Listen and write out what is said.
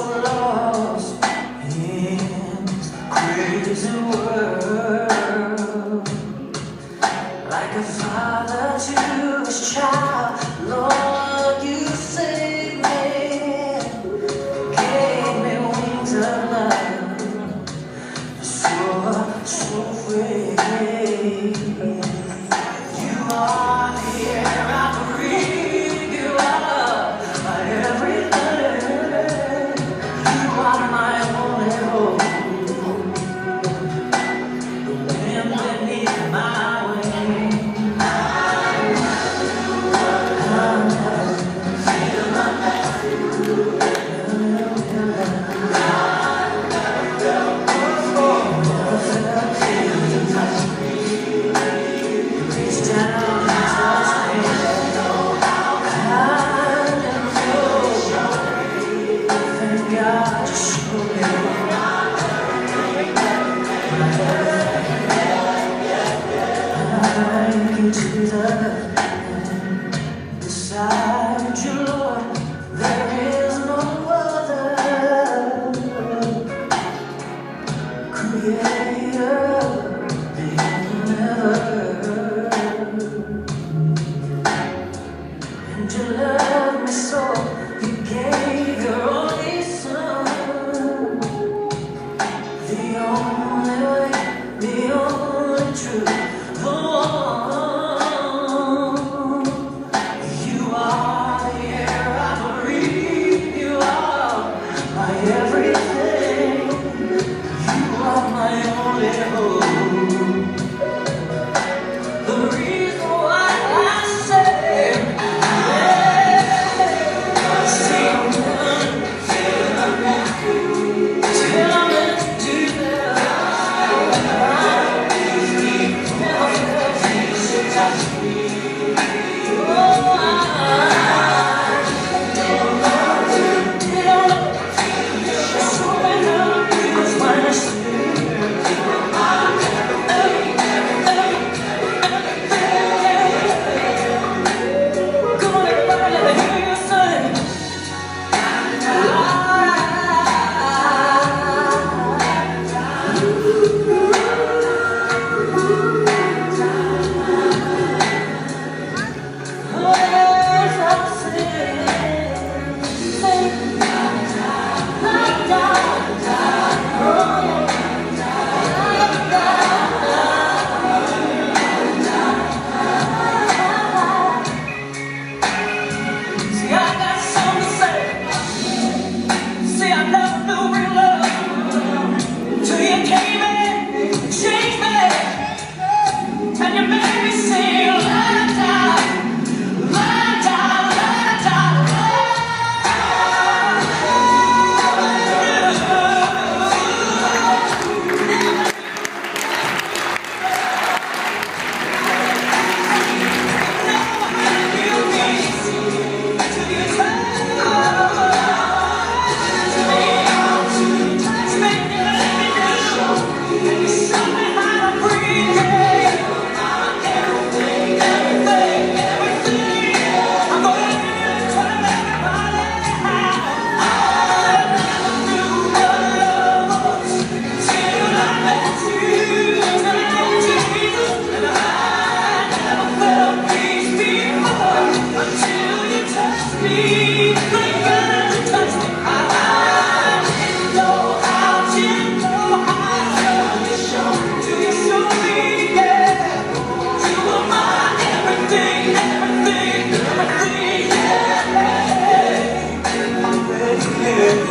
so lost in this crazy world. Like a father to his child, Lord, you saved me, gave me wings of love, so free. You are the air I breathe, you are my everything, you are my only hope, the wind beneath my wings. To the end, beside you, Lord, there is no other creator than ever. And you love me so, you gave your only son, the only way, the only truth, the one. Everything, you are my only hope. The reason why I say, tell me to yeah.